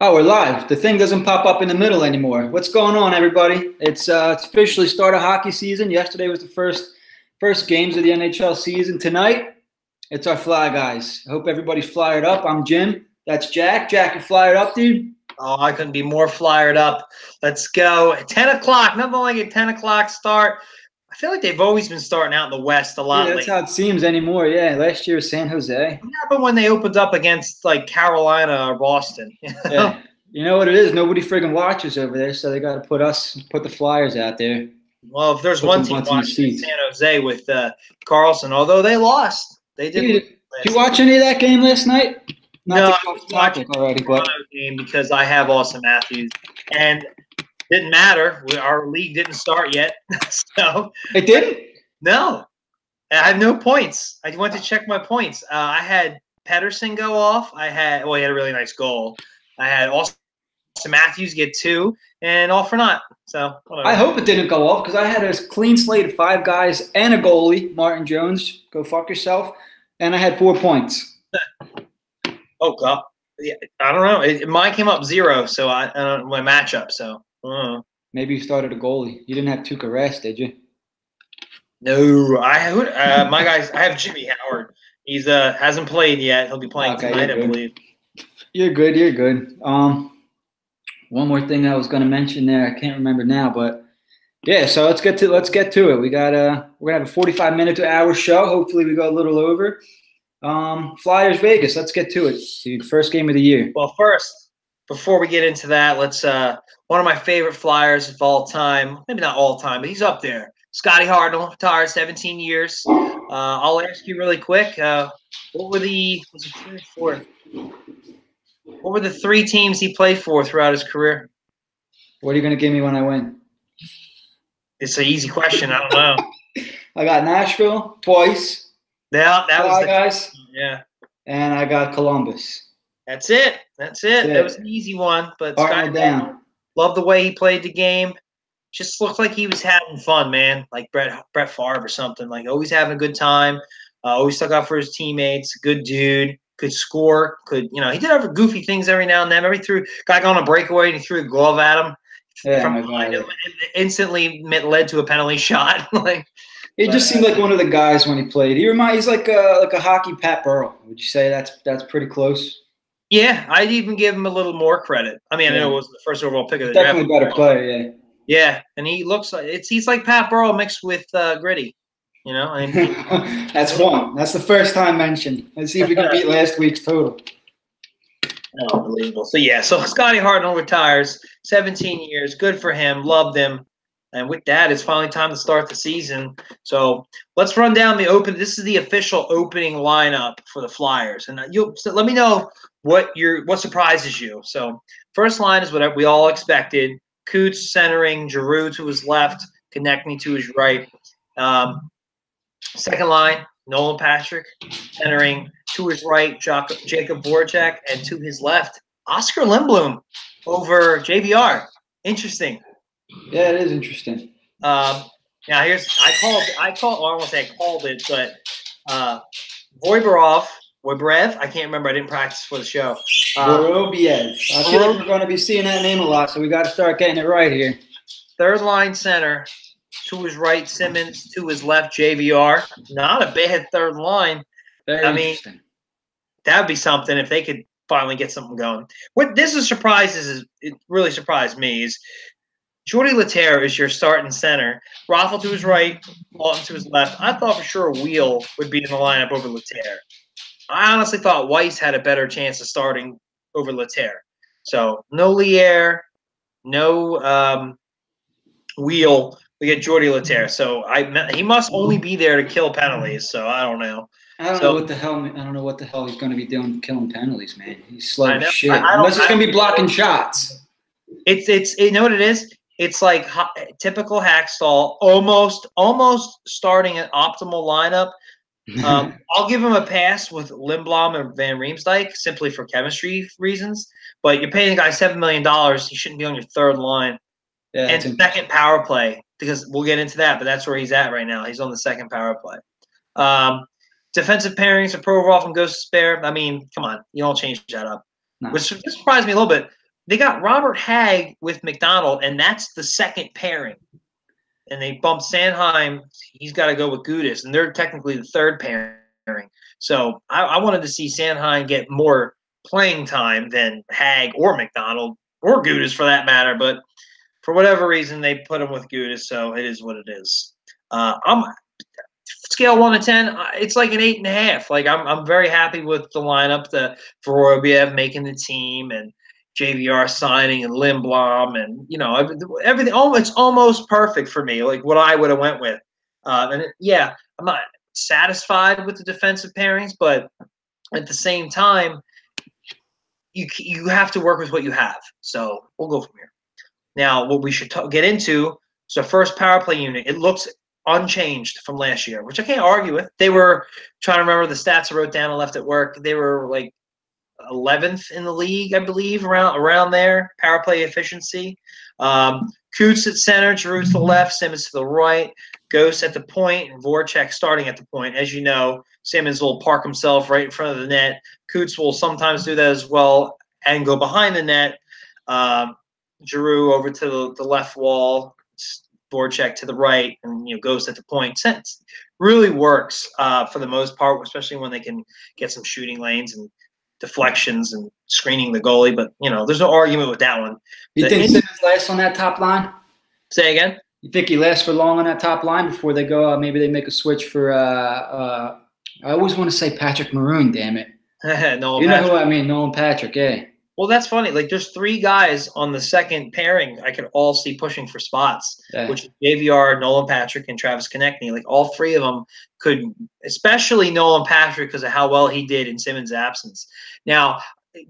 Oh, we're live. The thing doesn't pop up in the middle anymore. What's going on, everybody? It's officially started hockey season. Yesterday was the first games of the NHL season. Tonight, it's our Fly Guys. I hope everybody's flyered up. I'm Jim. That's Jack. Jack, you flyered up, dude? Oh, I couldn't be more flyered up. Let's go. 10 o'clock. Nothing like a 10 o'clock start. I feel like they've always been starting out in the West a lot. Yeah, that's how it seems anymore. Yeah, last year was San Jose. What happened when they opened up against like Carolina or Boston? Yeah, you know what it is. Nobody friggin' watches over there, so they got to put the Flyers out there. Well, if there's one team watching, San Jose with Carlson, although they lost, they did. Did you watch any of that game last night? No, I was watching the game because I have Austin Matthews, and didn't matter. Our league didn't start yet, so it didn't. No, I have no points. I went to check my points. I had Pedersen go off. He had a really nice goal. I had Austin Matthews get 2, and all for naught. So whatever. I hope it didn't go off because I had a clean slate of 5 guys and a goalie, Martin Jones. Go fuck yourself. And I had 4 points. Oh God, yeah, I don't know. Mine came up 0, so I don't know my matchup. So maybe you started a goalie. You didn't have Tuukka Rask, did you? No, my guys. I have Jimmy Howard. He's hasn't played yet. He'll be playing tonight, I believe. You're good. You're good. One more thing I was going to mention there. I can't remember now, but yeah. So let's get to it. We're gonna have a 45-minute to hour show. Hopefully, we go a little over. Flyers Vegas. Let's get to it. Dude, first game of the year. Well, first, before we get into that, let's one of my favorite Flyers of all time. Maybe not all time, but he's up there. Scotty Hartnell, retired 17 years. I'll ask you really quick. What were the 3 teams he played for throughout his career? What are you going to give me when I win? It's an easy question. I don't know. I got Nashville twice. Yeah, that was the guys. Yeah. And I got Columbus. That's it. That was an easy one. But Scotty down. Loved the way he played the game. Just looked like he was having fun, man. Like Brett Favre or something. Like always having a good time. Always stuck up for his teammates. Good dude. Could score. He did have goofy things every now and then. Every got on a breakaway and he threw a glove at him. Yeah, from behind him, and instantly led to a penalty shot. He just seemed like one of the guys when he played. He's like a hockey Pat Burrell. Would you say that's pretty close? Yeah, I'd even give him a little more credit. I mean, I know it was the first overall pick of the draft. Definitely better player, yeah. Yeah, and he looks like he's like Pat Burrell mixed with Gritty. That's one. That's the first time mentioned. Let's see if we can beat last week's total. Unbelievable. So Scotty Hartnell retires, 17 years. Good for him. Loved him. And with that, it's finally time to start the season. So let's run down the open. This is the official opening lineup for the Flyers, and let me know what surprises you. So first line is what we all expected. Coots centering, Giroux to his left, Konechny to his right. Second line, Nolan Patrick centering, to his right, Jacob Voracek, and to his left, Oscar Lindblom over JVR. Interesting. Yeah, it is interesting. Now I won't say I called it, but Voibrev, I can't remember. I didn't practice for the show. Vorobiev. I feel like we're going to be seeing that name a lot, so we got to start getting it right here. Third line center, to his right, Simmons, to his left, JVR. Not a bad third line. Very interesting. That would be something if they could finally get something going. What this is it really surprised me is Jordy Laterre is your starting center. Raffl to his right, Lawton to his left. I thought for sure Wheel would be in the lineup over Laterre. I honestly thought Weiss had a better chance of starting over Laterre. So no Lierre, no Wheel. We get Jordy Laterre. So he must only be there to kill penalties. So I don't know. I don't know what the hell he's going to be doing killing penalties, man. He's slow as shit. Unless he's going to be blocking shots. It's you know what it is? It's like typical Hackstall, almost starting an optimal lineup. I'll give him a pass with Lindblom and Van Riemsdyk simply for chemistry reasons. But you're paying the guy $7 million. He shouldn't be on your third line. Yeah, and second power play, because we'll get into that, but that's where he's at right now. He's on the second power play. Defensive pairings of Provorov and Ghost Spare. I mean, come on. You don't change that up. No. Which surprised me a little bit. they got Robert Hagg with McDonald, and that's the second pairing. And they bumped Sanheim. He's got to go with Gudis, and they're technically the third pairing. So I wanted to see Sanheim get more playing time than Hagg or McDonald or Gudis for that matter. But for whatever reason, they put him with Gudis, so it is what it is. I'm scale 1 to 10. It's like an 8.5. Like I'm very happy with the lineup. The Vorobiev making the team and JVR signing and Lindblom and everything. Oh, it's almost perfect for me. Like what I would have went with. I'm not satisfied with the defensive pairings, but at the same time, you have to work with what you have. So we'll go from here. Now, what we should get into is the first power play unit. It looks unchanged from last year, which I can't argue with. They were trying to remember the stats I wrote down and left at work. They were like 11th in the league, I believe, around there. Power play efficiency. Coots at center, Giroux to the left, Simmons to the right, Ghost at the point, and Voracek starting at the point. As you know, Simmons will park himself right in front of the net. Coots will sometimes do that as well and go behind the net. Giroux over to the left wall, Voracek to the right, and Ghost at the point. Sense really works for the most part, especially when they can get some shooting lanes and deflections and screening the goalie. But there's no argument with that one. You think Simmons lasts on that top line? Say again? You think he lasts for long on that top line before they go? Maybe they make a switch for. I always want to say Patrick Maroon. Damn it! Nolan you Patrick. know who I mean? Nolan Patrick. Yeah. Well, that's funny. Like, there's 3 guys on the second pairing I could all see pushing for spots, which is JVR, Nolan Patrick, and Travis Konechny. Like, all 3 of them could, especially Nolan Patrick because of how well he did in Simmons' absence. Now,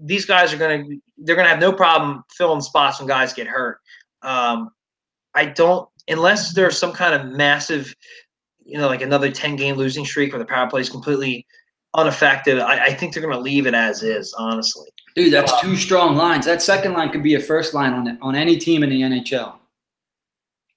these guys they're gonna have no problem filling spots when guys get hurt. Unless there's some kind of massive, like another 10-game losing streak where the power play is completely unaffected. I think they're gonna leave it as is, honestly. Dude, that's 2 strong lines. That second line could be a first line on any team in the NHL.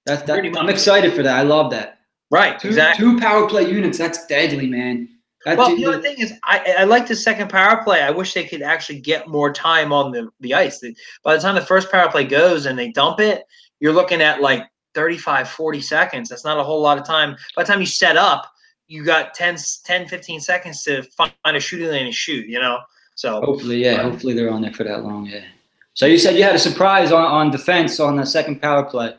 I'm excited for that. I love that. Right, exactly. 2 power play units. That's deadly, man. The thing is, I like the second power play. I wish they could actually get more time on the ice. By the time the first power play goes and they dump it, you're looking at like 35, 40 seconds. That's not a whole lot of time. By the time you set up, you got 10, 15 seconds to find a shooting lane and shoot, So hopefully they're on there for that long, yeah. So you said you had a surprise on defense on the second power play.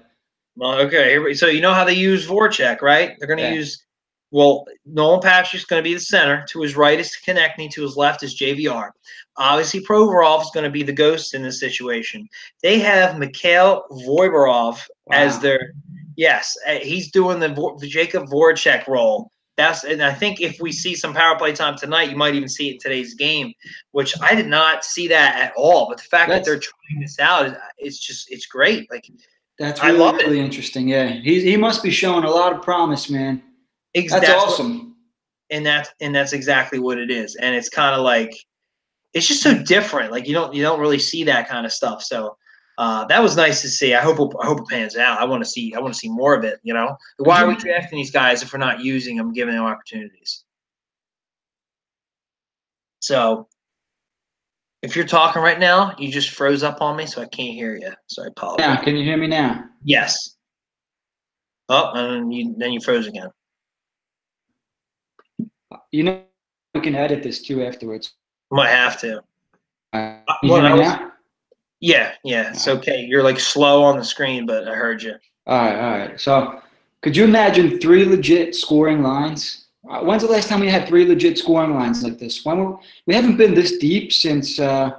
Well, okay. So you know how they use Voracek, right? They're going to use Nolan Patrick's going to be the center. To his right is Konechny. To his left is JVR. Obviously, Provorov is going to be the ghost in this situation. They have Mikhail Voiborov as their – yes, he's doing the Jacob Voracek role. And I think if we see some power play time tonight, you might even see it in today's game, which I did not see that at all. But the fact that they're trying this out, it's great. Like that's really interesting. Yeah, he must be showing a lot of promise, man. Exactly. That's awesome. And that's exactly what it is. And it's kind of like it's just so different. Like you don't really see that kind of stuff. So that was nice to see. I hope it pans out. I want to see more of it. Why are we drafting these guys if we're not using them, giving them opportunities? So if you're talking right now, you just froze up on me, so I can't hear you. So I apologize. Yeah, can you hear me now? Yes. Oh, and then you froze again. We can edit this too afterwards. Might have to. Can you hear me now? Yeah, it's okay. You're like slow on the screen, but I heard you. All right. So could you imagine 3 legit scoring lines? When's the last time we had 3 legit scoring lines like this? We haven't been this deep since I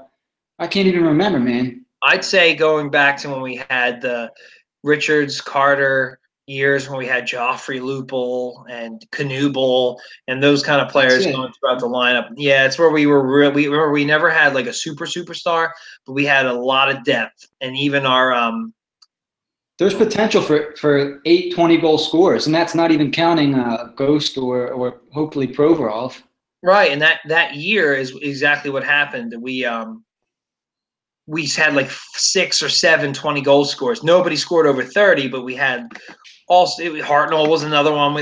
can't even remember, man. I'd say going back to when we had the Richards, Carter years, when we had Joffrey Lupul and Knuble and those kind of players going throughout the lineup. Yeah, it's where we were we never had like a superstar, but we had a lot of depth. And even our there's potential for 8 20-goal scorers, and that's not even counting Ghost or hopefully Provorov. Right, and that year is exactly what happened. We had like 6 or 7 20-goal scores. Nobody scored over 30, but we had Also, Hartnell was another one.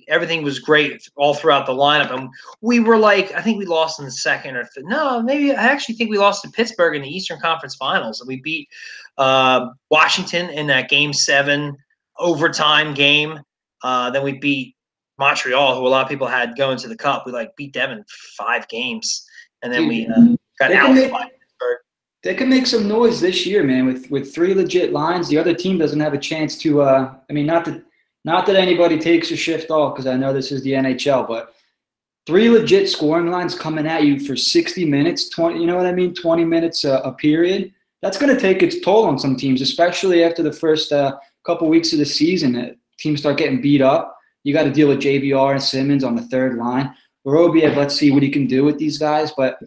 Everything was great all throughout the lineup, and we were like, I think we lost in the second or no, maybe I actually think we lost to Pittsburgh in the Eastern Conference Finals, and we beat Washington in that Game 7 overtime game. Then we beat Montreal, who a lot of people had going to the Cup. We beat them in 5 games, and then we got out by Pittsburgh. They can make some noise this year, man. With 3 legit lines, the other team doesn't have a chance to. I mean, not that anybody takes a shift off, because I know this is the NHL, but 3 legit scoring lines coming at you for 60 minutes, 20. You know what I mean? 20 minutes a period. That's going to take its toll on some teams, especially after the first couple weeks of the season. Teams start getting beat up. You got to deal with JVR and Simmons on the third line. Vorobiev, let's see what he can do with these guys, but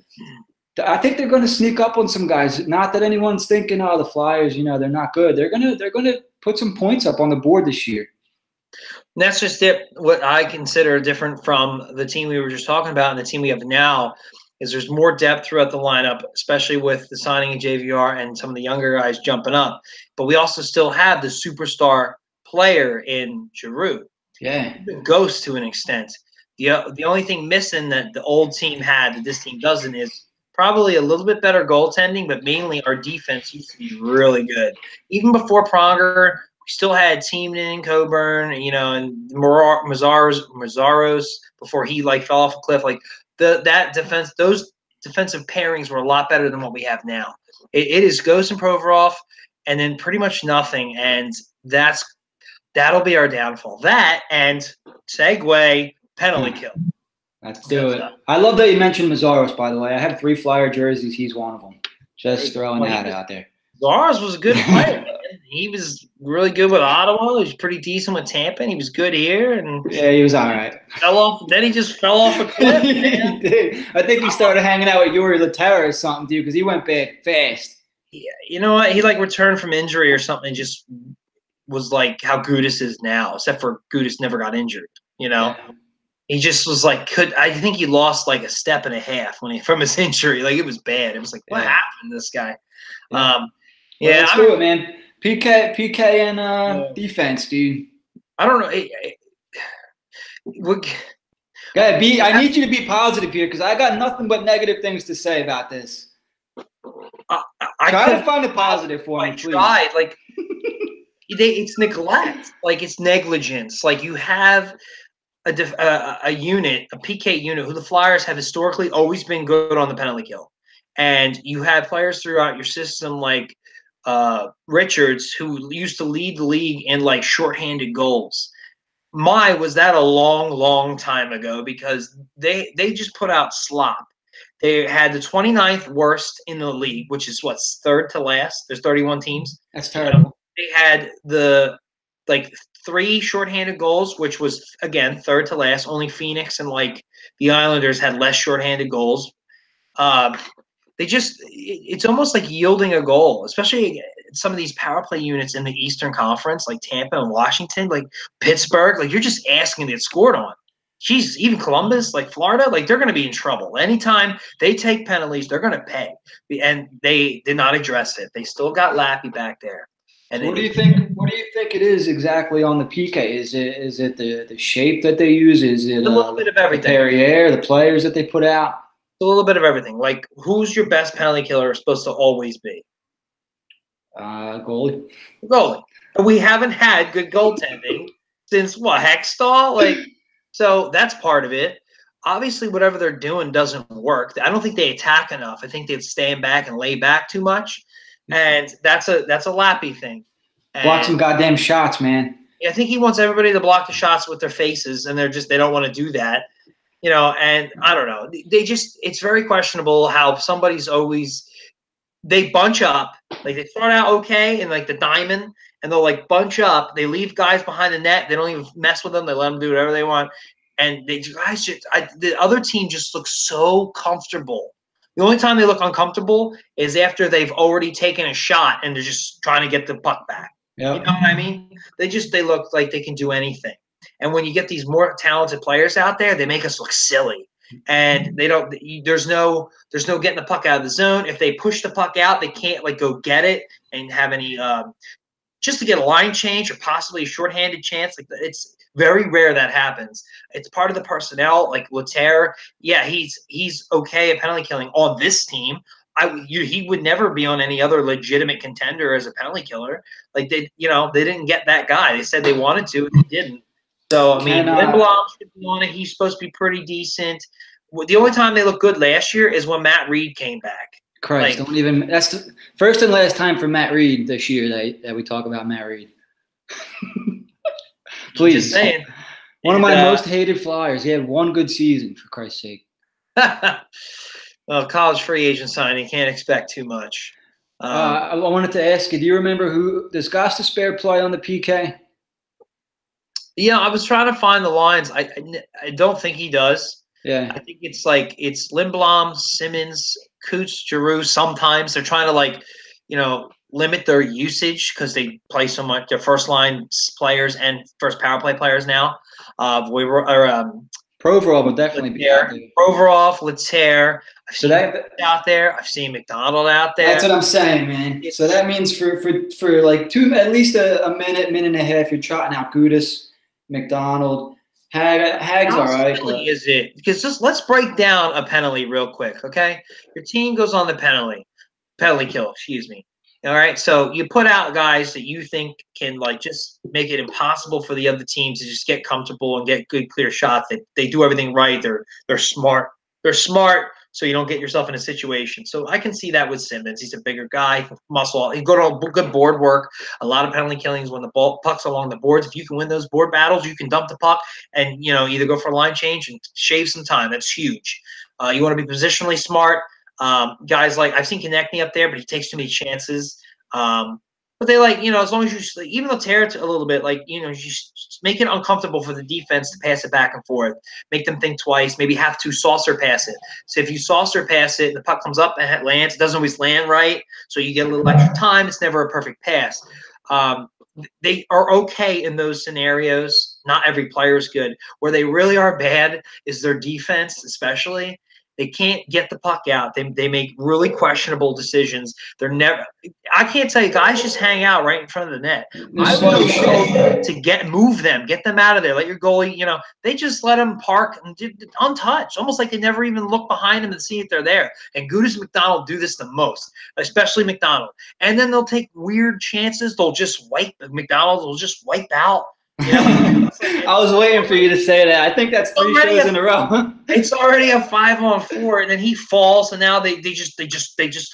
I think they're going to sneak up on some guys. Not that anyone's thinking, the Flyers, they're not good. They're going to put some points up on the board this year. And that's just it. What I consider different from the team we were just talking about and the team we have now is there's more depth throughout the lineup, especially with the signing of JVR and some of the younger guys jumping up. But we also still have the superstar player in Giroux. Yeah. The ghost to an extent. The only thing missing that the old team had that this team doesn't is probably a little bit better goaltending, but mainly our defense used to be really good. Even before Pronger, we still had Tiemann and Coburn, and Mazzaros before he fell off a cliff. That defense, those defensive pairings were a lot better than what we have now. It is Ghost and Provorov, and then pretty much nothing, and that'll be our downfall. That and segue penalty kill. Let's do it. I love that you mentioned Mazzaros, by the way. I have 3 Flyer jerseys. He's one of them. Just throwing that out there. Mazzaros was a good player. He was really good with Ottawa. He was pretty decent with Tampa. And he was good here. And yeah, he was all right. Then he just fell off a cliff. He did. I think he started hanging out with Yuri Laterra or something, dude, because he went bad fast. Yeah, you know what? He returned from injury or something. Just was how Gudis is now, except for Gudis never got injured. Yeah. He just was I think he lost a step and a half from his injury. It was bad. It was what happened to this guy? Let's do it, man. PK and defense, dude. I don't know. Go ahead, I need you to be positive here because I got nothing but negative things to say about this. I try to find a positive for me, please. Tried. It's neglect. It's negligence. You have a unit, a PK unit, who the Flyers have historically always been good on the penalty kill. And you have players throughout your system like Richards, who used to lead the league in shorthanded goals. Was that a long, long time ago because they just put out slop. They had the 29th worst in the league, which is third to last. There's 31 teams. That's terrible. They had the 3 shorthanded goals, which was again third to last. Only Phoenix and the Islanders had less shorthanded goals. It's almost like yielding a goal, especially some of these power play units in the Eastern Conference, like Tampa and Washington, Pittsburgh. You're just asking to get scored on. Jeez, even Columbus, Florida, they're going to be in trouble. Anytime they take penalties, they're going to pay. And they did not address it. They still got Lappy back there. And what do you think? What do you think it is exactly on the PK? Is it the shape that they use? Is it a little bit of everything? The Perrier, the players that they put out? A little bit of everything. Who's your best penalty killer supposed to always be? Goalie. Goalie. But we haven't had good goaltending since Hextall? So that's part of it. Obviously, whatever they're doing doesn't work. I don't think they attack enough. I think they're staying back and lay back too much. And that's a Lappy thing. Block some goddamn shots, man. I think he wants everybody to block the shots with their faces, and they don't want to do that. And I don't know. It's very questionable how somebody's always – they bunch up. They start out okay in the diamond, and they'll bunch up. They leave guys behind the net. They don't even mess with them. They let them do whatever they want. And the other team just looks so comfortable. The only time they look uncomfortable is after they've already taken a shot and they're just trying to get the puck back. Yep. You know what I mean? They look like they can do anything. And when you get these more talented players out there, they make us look silly. And there's no getting the puck out of the zone. If they push the puck out, they can't go get it and have any just to get a line change or possibly a shorthanded chance. Like, it's very rare that happens. It's part of the personnel. Like Laterre, yeah, he's okay at penalty killing on this team. He would never be on any other legitimate contender as a penalty killer. Like they didn't get that guy. They said they wanted to, and they didn't. So I mean, Lindblom should be on it. He's supposed to be pretty decent. The only time they looked good last year is when Matt Reed came back. Christ, that's the first and last time for Matt Reed this year that we talk about Matt Reed. Please. Just saying. One of my most hated Flyers. He had one good season, for Christ's sake. Well, college free agent signing, can't expect too much. I wanted to ask you, do you remember does Gostisbehere play on the PK? Yeah, I was trying to find the lines. I don't think he does. Yeah. I think it's Lindblom, Simmons, Coots, Giroux. Sometimes they're trying to limit their usage because they play so much. They're first line players and first power play players now. Provorov will definitely be out there. Provorov, Laterre. I've seen out there. I've seen McDonald out there. That's what I'm saying, man. So that means for like at least a minute and a half, you're trotting out Gudas, McDonald. Hag's all right. How silly is it? Because let's break down a penalty real quick, okay? Your team goes on the penalty kill, excuse me. All right, so you put out guys that you think can just make it impossible for the other team to just get comfortable and get good, clear shots. They do everything right. They're smart. They're smart, so you don't get yourself in a situation. So I can see that with Simmons. He's a bigger guy, muscle. He go to good board work. A lot of penalty killings when the puck's along the boards. If you can win those board battles, you can dump the puck and either go for a line change and shave some time. That's huge. You want to be positionally smart. Guys I've seen Konechny up there, but he takes too many chances. But they as long as you even though tear it a little bit, you just make it uncomfortable for the defense to pass it back and forth. Make them think twice. Maybe have to saucer pass it. So if you saucer pass it, and the puck comes up and it lands. It doesn't always land right, so you get a little extra time. It's never a perfect pass. They are okay in those scenarios. Not every player is good. Where they really are bad is their defense, especially. They can't get the puck out. They make really questionable decisions. They're never – I can't tell you. Guys just hang out right in front of the net. I would to move them, get them out of there. Let your goalie – they just let them park untouched, almost like they never even look behind them and see if they're there. And Gudas and McDonald do this the most, especially McDonald. And then they'll take weird chances. They'll just wipe – McDonald will just wipe out. I was waiting for you to say that. I think that's 3 shows in a row. It's already a 5-on-4, and then he falls, and now they just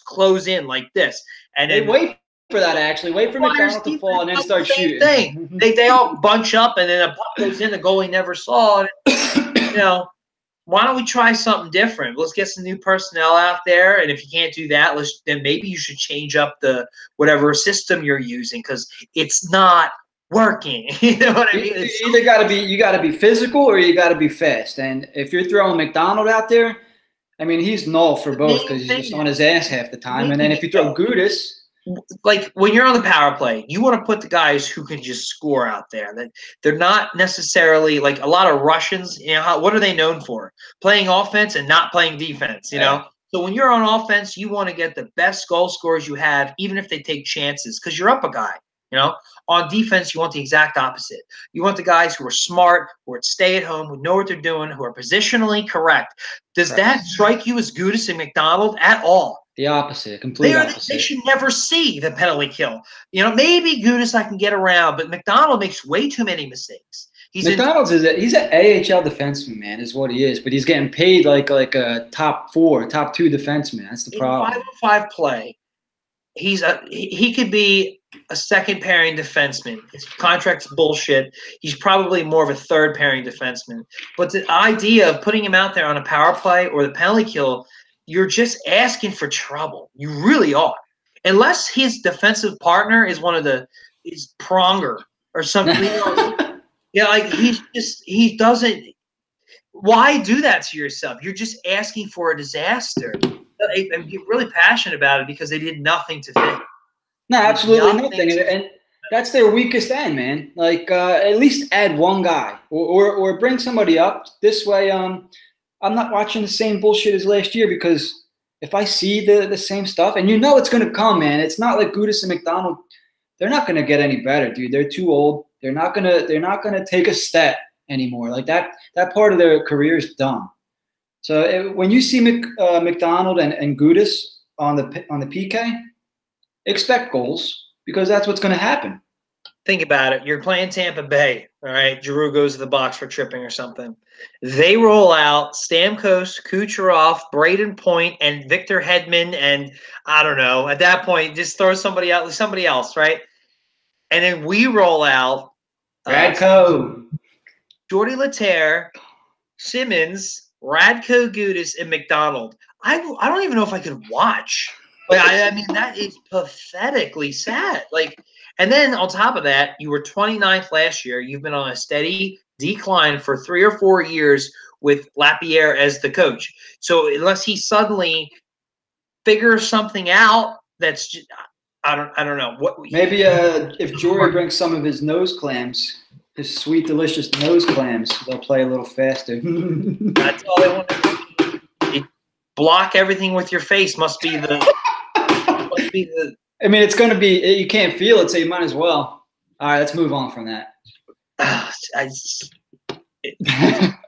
close in like this. And they wait for that actually. Wait for McDonald to fall and then start shooting. Thing. They all bunch up, and then a puck goes in. The goalie never saw it. Why don't we try something different? Let's get some new personnel out there, and if you can't do that, then maybe you should change up the whatever system you're using because it's not working. You know what I mean? You gotta be physical or you gotta be fast. And if you're throwing McDonald out there, I mean he's null for both because he's just on his ass half the time. And then if you throw Gudas, when you're on the power play, you want to put the guys who can just score out there. That they're not necessarily like a lot of Russians. What are they known for? Playing offense and not playing defense. So when you're on offense, you want to get the best goal scorers you have, even if they take chances, because you're up a guy. On defense, you want the exact opposite. You want the guys who are smart, who stay at home, who know what they're doing, who are positionally correct. Does that strike you as Gudas and McDonald at all? The opposite, completely opposite. They should never see the penalty kill. Maybe Gudas I can get around, but McDonald makes way too many mistakes. He's an AHL defenseman, man, is what he is. But he's getting paid like a top 2 defenseman. That's the problem. In 5-on-5 play, he could be a second pairing defenseman. His contract's bullshit. He's probably more of a third pairing defenseman. But the idea of putting him out there on a power play or the penalty kill, you're just asking for trouble. You really are. Unless his defensive partner is is Pronger or something. He doesn't. Why do that to yourself? You're just asking for a disaster. I'm really passionate about it because they did nothing to fix it. No, absolutely nothing. And that's their weakest end, man. At least add one guy or bring somebody up. This way, I'm not watching the same bullshit as last year because if I see the same stuff, and it's going to come, man. It's not like Gudas and McDonald they're not going to get any better, dude. They're too old. They're not gonna take a step anymore. Like that part of their career is done. So when you see McDonald and Gudis on the PK, expect goals because that's what's going to happen. Think about it. You're playing Tampa Bay, all right? Giroux goes to the box for tripping or something. They roll out Stamkos, Kucherov, Braden Point, and Victor Hedman, and I don't know. At that point, just throw somebody else, right? And then we roll out Radko, Jordy Laterre, Simmons, Radko Gudas, and McDonald. I don't even know if I could watch. Like, I mean, that is pathetically sad. Like, and then on top of that, you were 29th last year. You've been on a steady decline for 3 or 4 years with Lapierre as the coach. So unless he suddenly figures something out, that's just, I don't know what. Maybe if Jory brings some of his nose clams, his sweet, delicious nose clams, they'll play a little faster. That's all they want to do. Block everything with your face must be the. I mean, it's going to be. You can't feel it, so you might as well. All right, let's move on from that.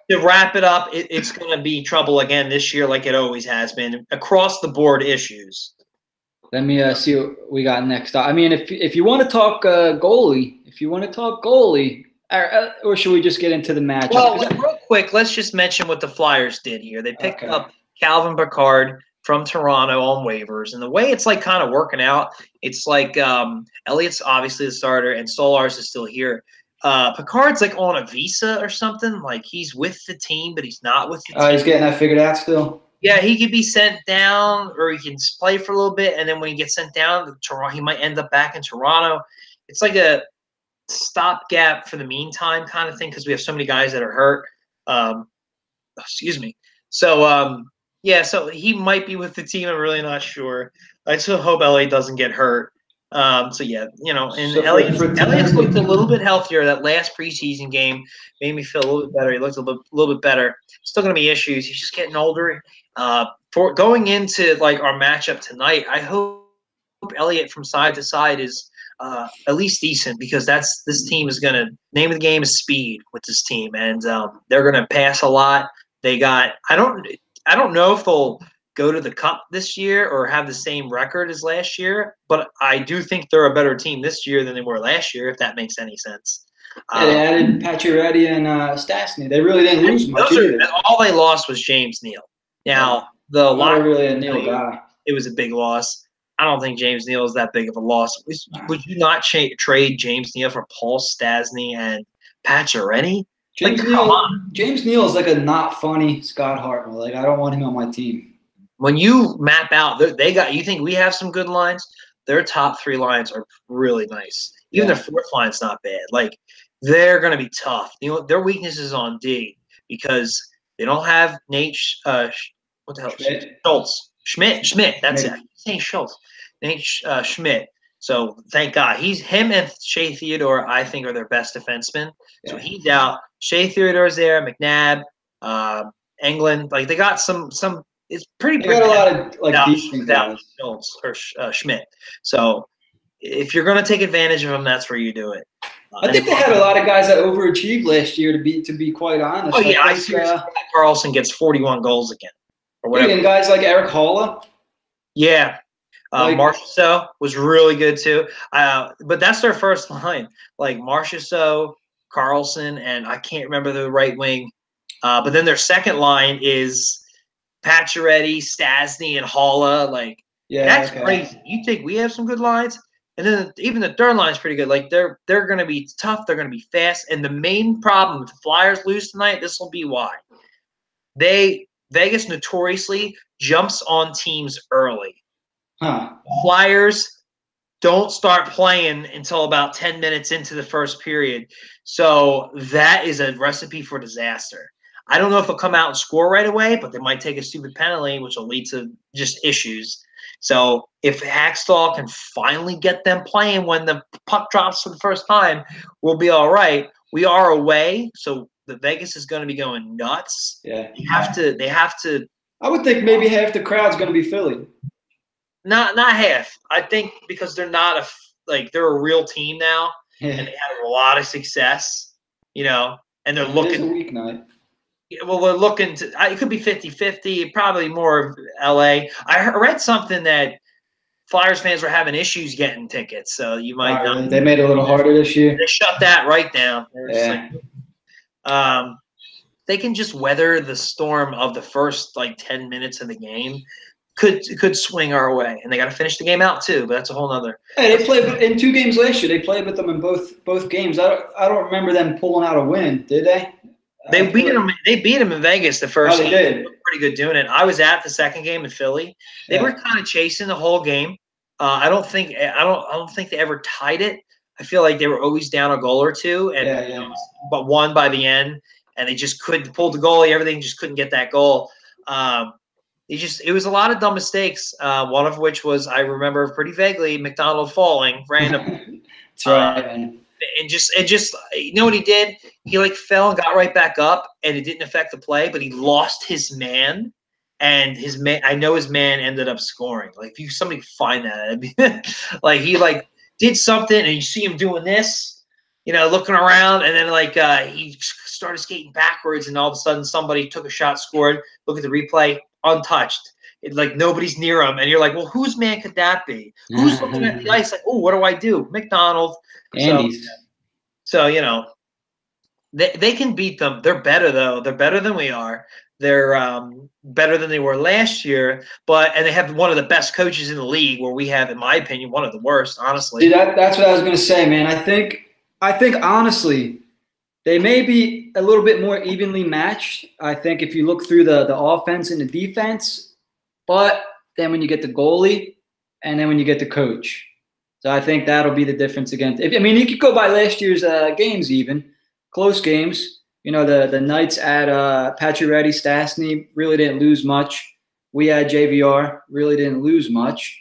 To wrap it up, it's going to be trouble again this year, like it always has been. Across the board issues. Let me see what we got next. I mean, if you want to talk goalie, or should we just get into the matchup? Well, real quick, let's just mention what the Flyers did here. They picked up Calvin Pickard from Toronto on waivers, and the way it's like kind of working out, it's like Elliott's obviously the starter, and Solars is still here. Picard's like on a visa or something. Like he's with the team, but he's not with the team. He's getting that figured out still. Yeah, he could be sent down, or he can play for a little bit, and then when he gets sent down to Toronto, he might end up back in Toronto. It's like a stopgap for the meantime kind of thing because we have so many guys that are hurt. Excuse me. So, yeah, so he might be with the team. I'm really not sure. I still hope Elliott doesn't get hurt. So, yeah, you know, and so Elliott's looked a little bit healthier. That last preseason game made me feel a little bit better. He looked a little bit better. Still going to be issues. He's just getting older. For going into, like, our matchup tonight, I hope Elliott from side to side is at least decent because this team is going to – name of the game is speed with this team, and they're going to pass a lot. They got – I don't know if they'll go to the Cup this year or have the same record as last year, but I do think they're a better team this year than they were last year, if that makes any sense. Yeah, they added Pacioretty and Stastny. They really didn't lose much either. All they lost was James Neal. Now, the not really a Neal guy. It was a big loss. I don't think James Neal is that big of a loss. Would you not trade James Neal for Paul Stastny and Pacioretty? James Neal is like a not funny Scott Hartnell. Like, I don't want him on my team. When you map out, you think we have some good lines? Their top 3 lines are really nice. Even their 4th line's not bad. Like, they're going to be tough. You know, their weakness is on D because they don't have Nate. What the hell? Schultz. Schmidt. That's it. I'm saying Schultz. Nate Schmidt. So thank God. Him and Shea Theodore, I think, are their best defensemen. Yeah. So he's out. Shea Theodore's there. McNabb, Englund. Like, they got some. It's pretty. They got a lot of like decent guys. Schultz or Schmidt. So if you're going to take advantage of them, that's where you do it. I think they had a lot of guys that overachieved last year. To be quite honest. Oh yeah, I see. Carlson gets 41 goals again, or whatever. And guys like Eric Holla. Yeah. Marchessault was really good too. But that's their first line. Like Marchessault, Carlson, and I can't remember the right wing. But then their second line is Pacioretty, Stastny, and Holla. Like, that's crazy. You think we have some good lines? And then even the third line is pretty good. Like, they're going to be tough. They're going to be fast. And the main problem, if the Flyers lose tonight, this will be why. Vegas notoriously jumps on teams early. Flyers don't start playing until about 10 minutes into the first period. So that is a recipe for disaster. I don't know if they'll come out and score right away, but they might take a stupid penalty, which will lead to just issues. So if Hackstall can finally get them playing when the puck drops for the first time, we'll be all right. We are away, so the Vegas is going to be going nuts. Yeah, they have to. I would think maybe half the crowd's going to be Philly. Not half. I think because they're not they're a real team now, Yeah. and they had a lot of success, and they're It is looking. a weeknight. Well, we're looking to. It could be 50-50, probably more of LA. I read something that Flyers fans were having issues getting tickets, so you might not. Really? They made it a little harder this year. They shut that right down. Yeah. They can just weather the storm of the first 10 minutes of the game. Could swing our way, and they got to finish the game out too. But that's a whole nother. Hey, they played in 2 games last year. They played with them in both games. I don't remember them pulling out a win, did they? They beat them. They beat them in Vegas the first game. They did. They were pretty good doing it. I was at the second game in Philly. They were kind of chasing the whole game. I don't think they ever tied it. I feel like they were always down a goal or two, but won by the end. And they just couldn't pull the goalie. Everything just couldn't get that goal. It was a lot of dumb mistakes. One of which was, I remember pretty vaguely, McDonald falling randomly. That's right. And just you know what he did? He fell and got right back up, and it didn't affect the play. But he lost his man, and I know his man ended up scoring. If somebody find that, he did something, and you see him doing this, looking around, and then he started skating backwards, and all of a sudden somebody took a shot, scored. Look at the replay, untouched. Nobody's near him, and you're like, well, whose man could that be? Who's looking at the ice oh, what do I do? McDonald. Andy's. So they can beat them. They're better though. They're better than we are. They're better than they were last year. And they have one of the best coaches in the league, where we have, in my opinion, one of the worst. Honestly, See, that's what I was going to say, man. I think honestly, they may be a little bit more evenly matched. I think if you look through the offense and the defense, but then when you get the goalie, and then when you get the coach. So I think that'll be the difference again. You could go by last year's games, even close games. The Knights at Pacioretty, Stastny really didn't lose much. We had JVR, really didn't lose much.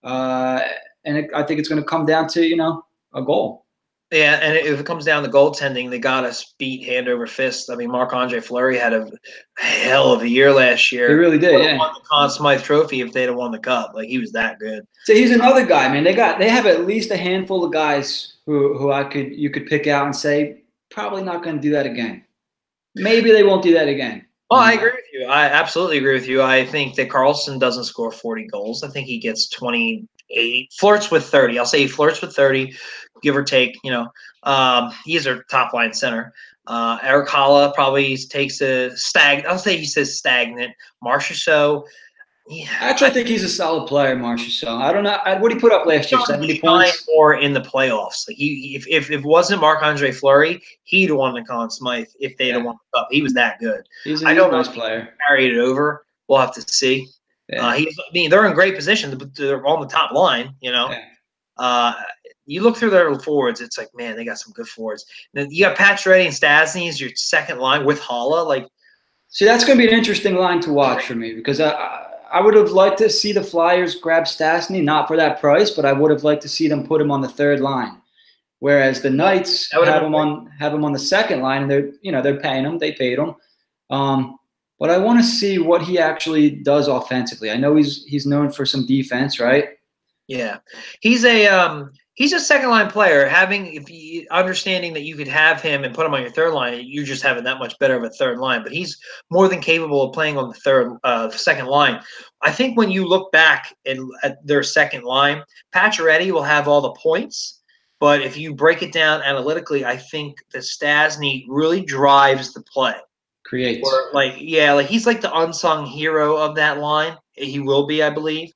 I think it's going to come down to a goal. Yeah, and if it comes down to goaltending, they got us beat hand over fist. Marc-Andre Fleury had a hell of a year last year. He really did. Yeah, won the Conn Smythe Trophy if they'd have won the cup. He was that good. So he's another guy, man. They have at least a handful of guys who you could pick out and say probably not going to do that again. Maybe they won't do that again. Well, I agree with you. I absolutely agree with you. I think that Carlson doesn't score 40 goals. I think he gets 28, flirts with 30. I'll say he flirts with 30, give or take. He's our top line center. Eric Holla probably takes I'll say he says stagnant. Marchessault. Yeah, Actually, I think he's a solid player, Marchessault. I don't know. What did he put up last year? 70 points? Or in the playoffs. If it wasn't Marc-Andre Fleury, he'd have won the Conn Smythe if they'd have won the cup. He was that good. He's a nice player. Carried it over. We'll have to see. Yeah. They're in great position. They're on the top line, Yeah. You look through their forwards, it's like, man, they got some good forwards. And then you got Pacioretty and Stastny as your second line with Holla. See, that's going to be an interesting line to watch for me, because I would have liked to see the Flyers grab Stastny, not for that price, but I would have liked to see them put him on the third line. Whereas the Knights have him on the second line, and they're paying him. They paid him. But I want to see what he actually does offensively. I know he's known for some defense, right? Yeah, he's a second line player. Understanding that you could have him and put him on your third line, you're just having that much better of a third line. But he's more than capable of playing on the second line. I think when you look back at their second line, Pacioretty will have all the points. But if you break it down analytically, I think that Stastny really drives the play. Creates. He's like the unsung hero of that line. He will be, I believe.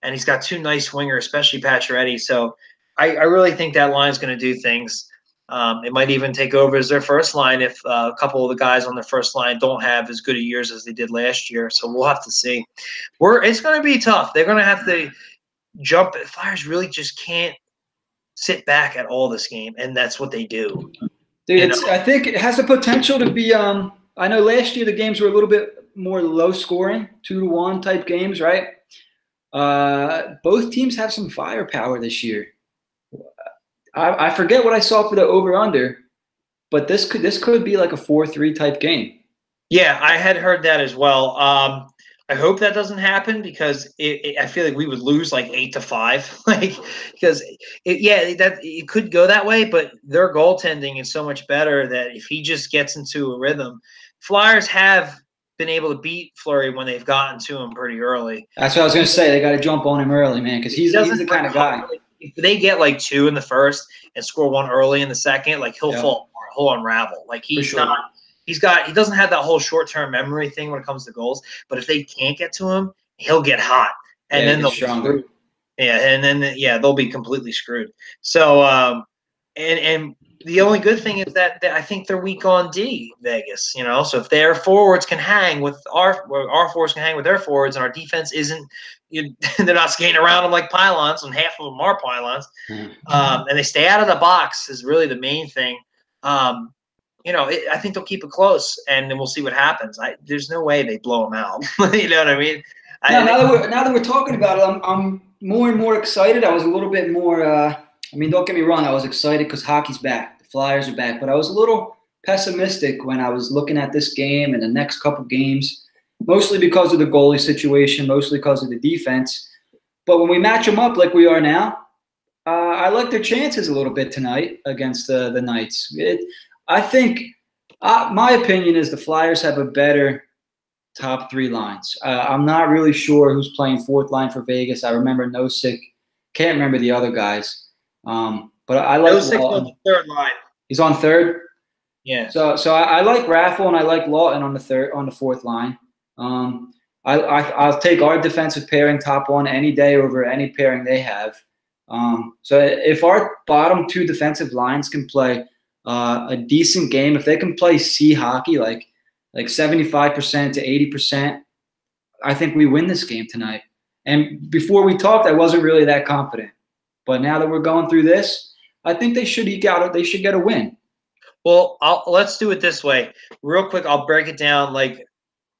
And he's got 2 nice wingers, especially Pacioretty. So I really think that line's going to do things. It might even take over as their first line if a couple of the guys on their first line don't have as good a years as they did last year. So we'll have to see. It's going to be tough. They're going to have to jump. Flyers really just can't sit back at all this game, and that's what they do. Dude, I think it has the potential to be I know last year the games were a little bit more low scoring, 2-1 type games, right? Both teams have some firepower this year. I forget what I saw for the over-under, but this could be like a 4-3 type game. Yeah, I had heard that as well. I hope that doesn't happen because I feel like we would lose like 8-5, like because it could go that way. But their goaltending is so much better that if he just gets into a rhythm, Flyers have been able to beat Fleury when they've gotten to him pretty early. That's what I was going to say. They got to jump on him early, man, because he's the kind of guy. If they get like 2 in the first and score 1 early in the second, like he'll fall apart, he'll unravel. Like he's not. He doesn't have that whole short-term memory thing when it comes to goals. But if they can't get to him, he'll get hot, and then they'll be screwed. Yeah, and then they'll be completely screwed. So, and the only good thing is that I think they're weak on D, Vegas. So if their forwards can hang with our forwards can hang with their forwards, and our defense isn't, they're not skating around them like pylons, and half of them are pylons, and they stay out of the box is really the main thing. I think they'll keep it close, and then we'll see what happens. There's no way they blow them out. You know what I mean? Now that we're talking about it, I'm more and more excited. I was a little bit more. Don't get me wrong. I was excited because hockey's back. The Flyers are back, but I was a little pessimistic when I was looking at this game and the next couple games, mostly because of the goalie situation, mostly because of the defense. But when we match them up like we are now, I like their chances a little bit tonight against the Knights. I think my opinion is the Flyers have a better top 3 lines. I'm not really sure who's playing 4th line for Vegas. I remember Nosek. Can't remember the other guys. But I like Nosek on the 3rd line. He's on 3rd? Yeah. So I like Raffle and I like Lawton on the 4th line. I'll take our defensive pairing top 1 any day over any pairing they have. So if our bottom 2 defensive lines can play a decent game, if they can play C hockey like 75% to 80%, I think we win this game tonight. And before we talked, I wasn't really that confident. But now that we're going through this, I think they should They should get a win. Well, let's do it this way. Real quick, I'll break it down. Like,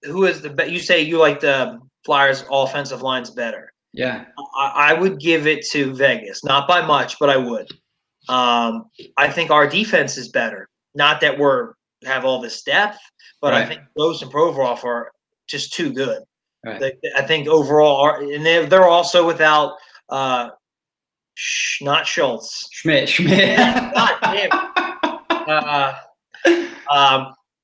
who is you say you like the Flyers' offensive lines better. Yeah. I would give it to Vegas. Not by much, but I would. I think our defense is better. Not that have all this depth, but right. I think Ghost and Provorov are just too good. Right. I think overall, and they're also without not Schultz. Schmidt. Not him.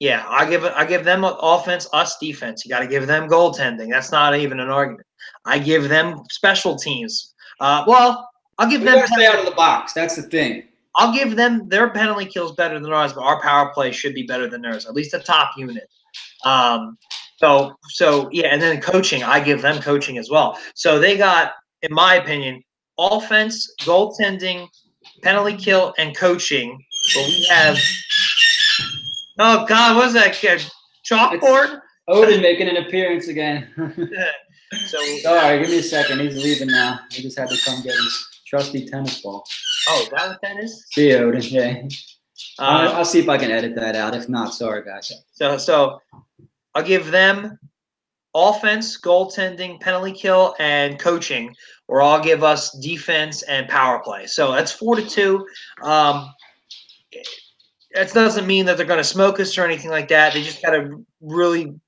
Yeah, I give them offense, us defense. You got to give them goaltending. That's not even an argument. I give them special teams. I'll give them. Stay out of the box. That's the thing. I'll give them their penalty kills better than ours, but our power play should be better than theirs. At least the top unit. So yeah, and then coaching, I give them coaching as well. So they got, in my opinion, offense, goaltending, penalty kill, and coaching. But we have. Oh God, what's that kid? Chalkboard? Odin making an appearance again. So sorry, give me a second. He's leaving now. He just had to come get his trusty tennis ball. Oh, is that what that is? See you, Odin. Yeah. I'll see if I can edit that out. If not, sorry, guys. So I'll give them offense, goaltending, penalty kill, and coaching, or I'll give us defense and power play. So that's 4-2. That doesn't mean that they're going to smoke us or anything like that. They just got to really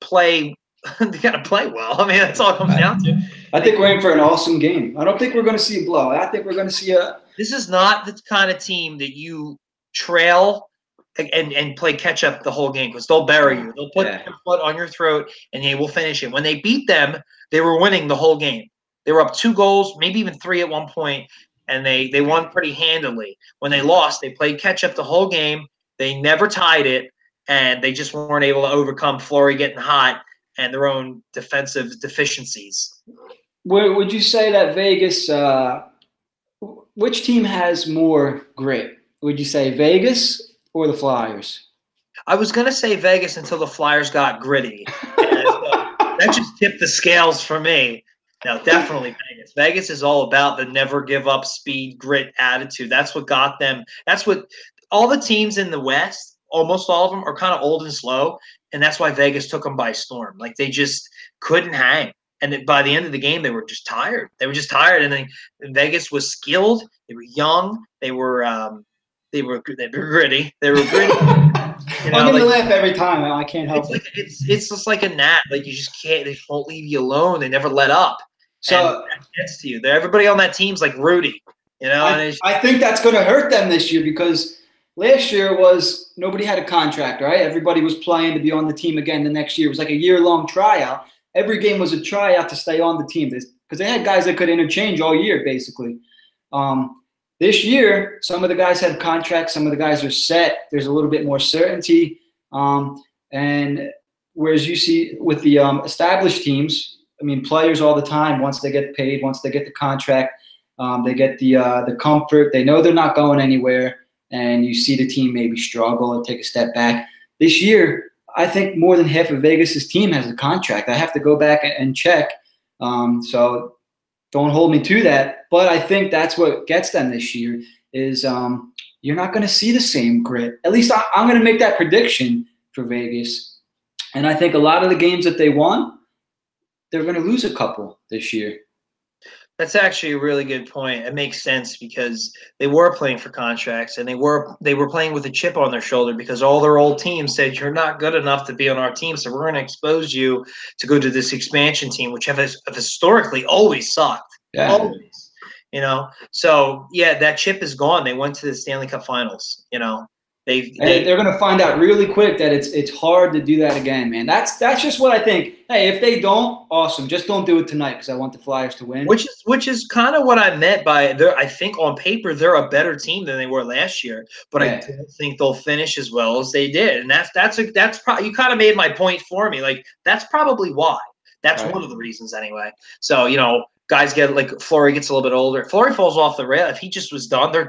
play. They got to play well. I mean, that's all it comes down to. I think we're in for an awesome game. I don't think we're going to see a blow. I think we're going to see a. This is not the kind of team that you trail and play catch up the whole game, because they'll bury you. They'll put their foot on your throat and they will finish it. When they beat them, they were winning the whole game. They were up 2 goals, maybe even 3 at one point, and they won pretty handily. When they lost, they played catch up the whole game. They never tied it, and they just weren't able to overcome Fleury getting hot and their own defensive deficiencies. Would you say that Vegas, which team has more grit? Would you say Vegas or the Flyers? I was going to say Vegas until the Flyers got gritty. That just tipped the scales for me. No, definitely Vegas. Vegas is all about the never give up speed, grit attitude. That's what got them. That's what all the teams in the West, almost all of them, are kind of old and slow. And that's why Vegas took them by storm. Like, they just couldn't hang. And by the end of the game, they were just tired. They were just tired. And then Vegas was skilled. They were young. They were gritty. They were gritty. You know, I'm gonna like, laugh every time. I can't help it's it. like it's just like a gnat. Like you just can't. They just won't leave you alone. They never let up, and So that gets to you. Everybody on that team's like Rudy. You know, and it's, I think that's going to hurt them this year because last year was nobody had a contract, right? Everybody was playing to be on the team again the next year. It was like a year-long tryout. Every game was a tryout to stay on the team because they had guys that could interchange all year, basically. This year, some of the guys had contracts. Some of the guys are set. There's a little bit more certainty. And whereas you see with the established teams, I mean, players all the time, once they get paid, once they get the contract, they get the comfort. They know they're not going anywhere, and you see the team maybe struggle and take a step back. This year, I think more than half of Vegas's team has a contract. I have to go back and check. So don't hold me to that. But I think that's what gets them this year is you're not going to see the same grit. At least I'm going to make that prediction for Vegas. And I think a lot of the games that they won, they're going to lose a couple this year. That's actually a really good point. It makes sense because they were playing for contracts and they were playing with a chip on their shoulder because all their old teams said you're not good enough to be on our team, so we're going to expose you to go to this expansion team, which have historically always sucked. Yeah. Always. You know. So yeah, that chip is gone. They went to the Stanley Cup Finals. You know. They're going to find out really quick that it's hard to do that again, man. That's just what I think. Hey, if they don't, awesome. Just don't do it tonight because I want the Flyers to win. Which is kind of what I meant by I think on paper they're a better team than they were last year, but I don't think they'll finish as well as they did. And that's probably, you kind of made my point for me. Like that's probably why. That's one of the reasons anyway. So you know, guys get like Fleury gets a little bit older. Fleury falls off the rail. If he just was done, they're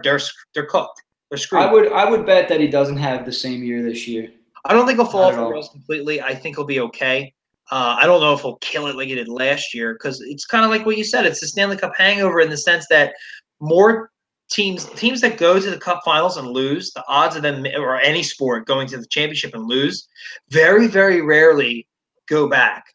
cooked. They're screwed. I would bet that he doesn't have the same year this year. I don't think he'll fall off the rails completely. I think he'll be okay. I don't know if he'll kill it like he did last year because it's kind of like what you said. It's the Stanley Cup hangover in the sense that more teams that go to the Cup Finals and lose, the odds of them or any sport going to the championship and lose, very, very rarely go back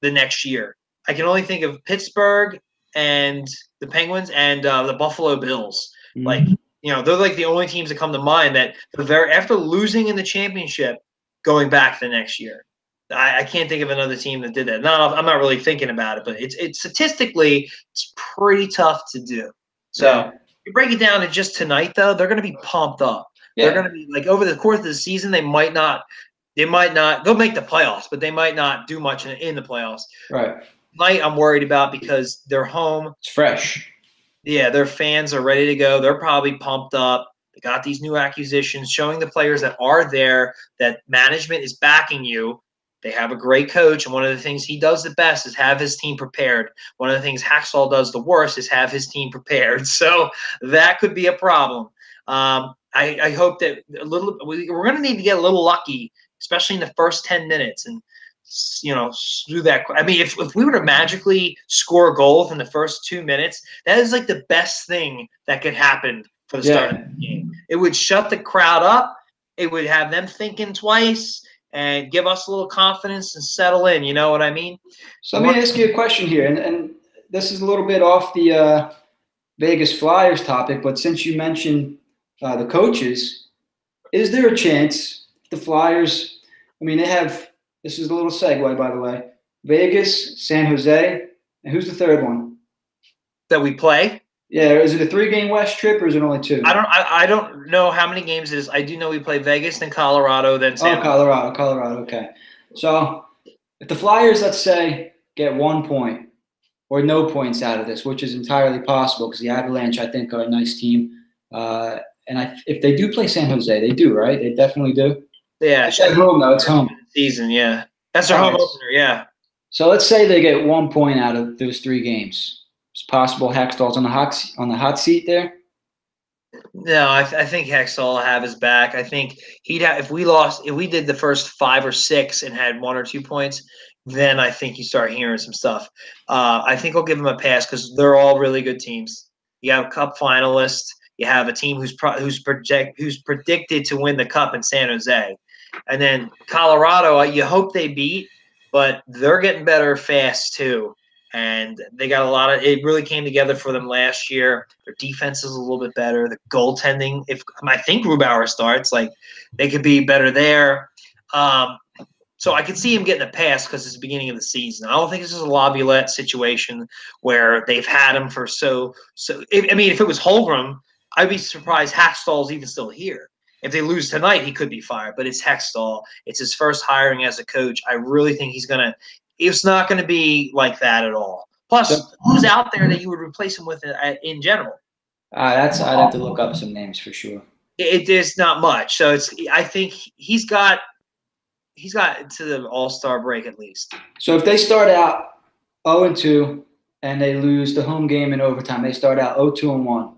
the next year. I can only think of Pittsburgh and the Penguins and the Buffalo Bills. Mm-hmm. Like, you know, they're like the only teams that come to mind that after losing in the championship, going back the next year. I can't think of another team that did that. No, I'm not really thinking about it, but it's statistically it's pretty tough to do. So you break it down to just tonight, though, they're going to be pumped up. Yeah. They're going to be like over the course of the season, they'll make the playoffs, but they might not do much in the playoffs. Right. Tonight, I'm worried about because they're home. It's fresh. Yeah, their fans are ready to go. They're probably pumped up. They got these new acquisitions, showing the players that are there that management is backing you. They have a great coach, and one of the things he does the best is have his team prepared. One of the things Hacksaw does the worst is have his team prepared. So that could be a problem. I hope that we're going to need to get a little lucky, especially in the first 10 minutes, and you know, do that. I mean, if we were to magically score a goal within the first 2 minutes, that is like the best thing that could happen for the start of the game. It would shut the crowd up. It would have them thinking twice and give us a little confidence and settle in. You know what I mean? So let me ask you a question here, and this is a little bit off the Vegas Flyers topic, but since you mentioned the coaches, is there a chance the Flyers, I mean, they have, this is a little segue, by the way, Vegas, San Jose, and who's the third one? That we play? Yeah, is it a 3-game West trip or is it only 2? I don't know how many games it is. I do know we play Vegas, then Colorado, then San Jose. Colorado, okay. So if the Flyers, let's say, get 1 point or no points out of this, which is entirely possible because the Avalanche, I think, are a nice team. If they do play San Jose, they do, right? They definitely do? Yeah. It's at home, though. It's home. Season, yeah. That's their home opener, yeah. So let's say they get 1 point out of those 3 games. It's possible Hackstall's on the hot seat there. No, I think Hackstall will have his back. I think he'd have if we did the first 5 or 6 and had 1 or 2 points, then I think you start hearing some stuff. I think I'll give him a pass because they're all really good teams. You have a Cup finalist. You have a team who's predicted to win the Cup in San Jose, and then Colorado. You hope they beat, but they're getting better fast too. And they got a lot of – it really came together for them last year. Their defense is a little bit better. The goaltending, I think Grubauer starts, like they could be better there. So I could see him getting a pass because it's the beginning of the season. I don't think this is a Laviolette situation where they've had him for so. If it was Holmgren, I'd be surprised Hackstall's even still here. If they lose tonight, he could be fired. But it's Hextall. It's his first hiring as a coach. I really think he's gonna. It's not going to be like that at all. Plus, who's out there that you would replace him with in general? I'd have to look up some names for sure. It is not much. So I think he's got to the All-Star break at least. So if they start out 0-2 and they lose the home game in overtime, they start out 0-2-1.